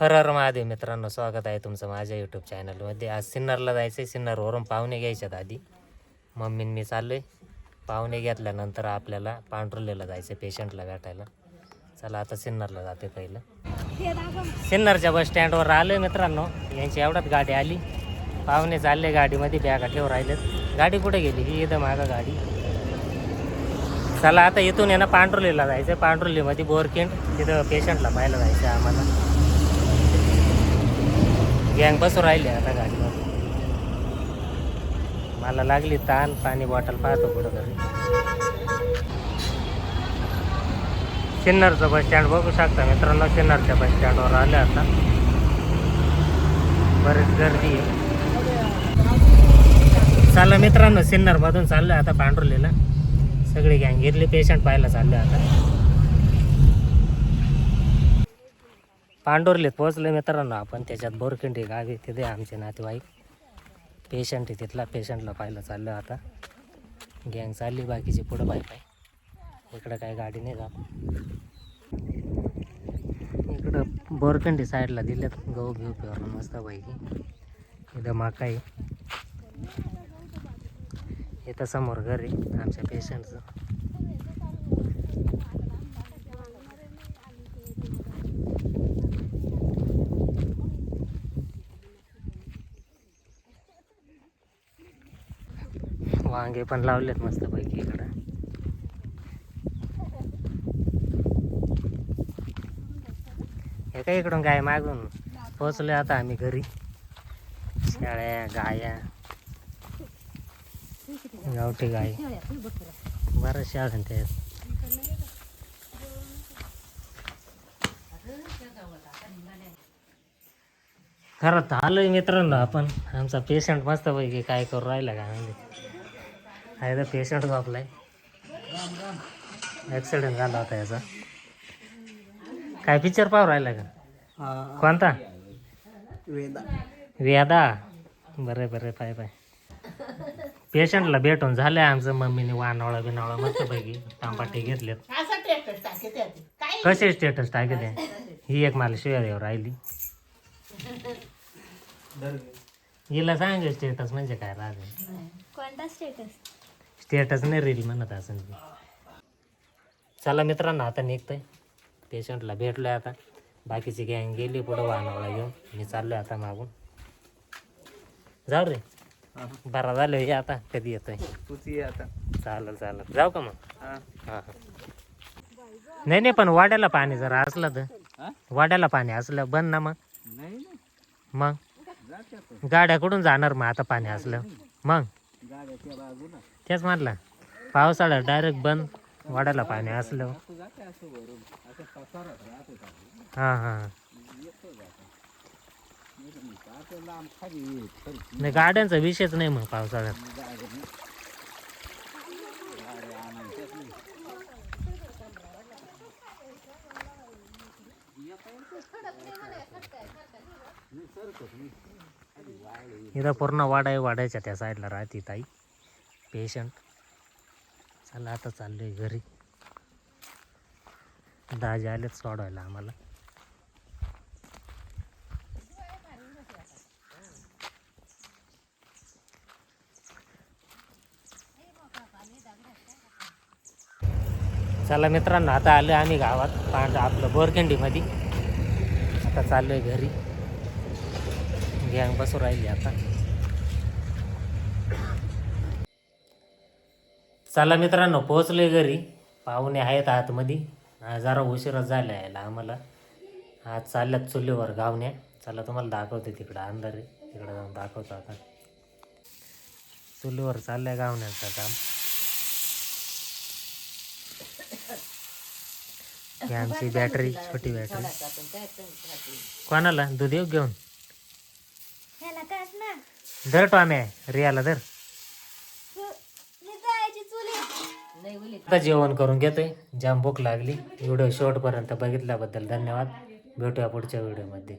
हर हर महादेव मित्रांनो, स्वागत आहे तुमचं माझ्या यूट्यूब चॅनलमध्ये. आज सिन्नरला जायचं आहे. सिन्नरवरून पाहुणे घ्यायच्यात आधी. मम्मीन मी चाललो आहे. पाहुणे घेतल्यानंतर आपल्याला पांढरुलेला जायचं पेशंटला भेटायला. चला आता सिन्नरला जाते पहिलं. सिन्नरच्या बस स्टँडवर आलो आहे मित्रांनो. यांची एवढ्यात गाडी आली. पाहुणे चालले गाडीमध्ये, बॅगा ठेवून राहिलेत. गाडी कुठे गेली? ही इथं मागं गाडी. चला आता इथून आहे ना पांढरुलीला जायचं. पांढरुलीमध्ये बोरकिंड, तिथं पेशंटला पाहायला जायचं आम्हाला. गँग बसून राहिले आता गाडीवर. मला लागली ताण, पाणी बॉटल पाहतो कुठं तरी. सिन्नरचं बस स्टँड बघू शकता मित्रांनो. सिन्नरच्या बस स्टँडवर आले आता. बरीच गर्दी आहे. चला मित्रांनो, सिन्नरमधून चाललं आता पांढरुलीला. सगळी गँग घेतली, पेशंट पाहायला चालले आता. पांढुर्लीत पोहोचले मित्रांनो आपण. त्याच्यात बोरखिंडी गावी, तिथे आमचे नातेवाईक. पेशंट आहे तिथला. पेशंटला पाहायला चाललं आता. गँग चालली बाकीची पुढं पाय. इकडं काही गाडी नाही जात. इकडं बोरखिंडी साईडला दिलेत गहू घेऊ पेरून मस्त पैकी. इथं मका आहे. इथं समोर घर आहे आमच्या पेशंटचं. वांगे पण लावलेत मस्त पैकी इकडं. हे काय इकडून गाय मागून पोचले आता आम्ही घरी. शेळ्या, गाया, गावठी गाय, बरं शेळ्या ते. खरं आलोय मित्रांनो आपण. आमचा पेशंट मस्त पैकी काय करू राहिला का म्हणजे. आहे तर पेशंट झोपलाय. ॲक्सिडेंट झाला होता याचा. काय पिक्चर पाहू राहिला का? कोणता? वेदा. बरे बरे पाय. पेशंटला भेटून झालं आमचं. मम्मीने वानवळा बिनावळा मस्त पैकी तांबाटे घेतलेत. कसे स्टेटस टाकले? ही एक मला शिवाय देऊ राहिली. हिला सांग स्टेटस म्हणजे काय राहते. कोणता स्टेटस? स्टेटस नाही, रील म्हणत असेल. चला मित्रांनो आता निघतोय. पेशंटला भेटलोय आता. बाकीची गँग गेली पुढं वानवळा घेऊन. मी चाललोय आता मागून. जाऊ रे. बरा झालं हे आता. कधी येतोय? चालेल जाऊ का मग? हां नाही पण वाड्याला पाणी जरा असलं तर. वाड्याला पाणी असलं बंद ना मग गाड्या कुठून जाणार मग आता पाणी असलं मग. तेच म्हटलं पावसाळ्यात डायरेक्ट बंद. वाड्याला पाणी असलं. हां नाही, गाड्यांचा विषयच नाही मग पावसाळ्यात. इथं पूर्ण वाडा आहे. वाड्याच्या त्या साईडला राहते ताई पेशंट. चला आता चाललोय घरी. दाजी आलेच सोडवायला आम्हाला. चला मित्रांनो आता आलो आम्ही गावात आपलं बोरखिंडीमध्ये. आता चाललोय घरी. गँग बसून राहिली आता. चला मित्रांनो पोहोचलोय घरी. पाहुणे आहेत आतमध्ये. जरा उशीरच झाला यायला आम्हाला. आज चालल्यात चुलीवर गावण्या. चला तुम्हाला दाखवते. तिकडं अंधार आहे, तिकडं जाऊन दाखवतो आता. चुलीवर चाललंय गावण्याचं काम. ही आमची बॅटरी, छोटी बॅटरी. कोणाला दूध येऊ घेऊन? धर टॉम्या, रियाला धर. आता जेवण करून घेतोय. जाम भूक लागली. व्हिडिओ शेवटपर्यंत बघितल्याबद्दल धन्यवाद. भेटूया पुढच्या व्हिडिओमध्ये.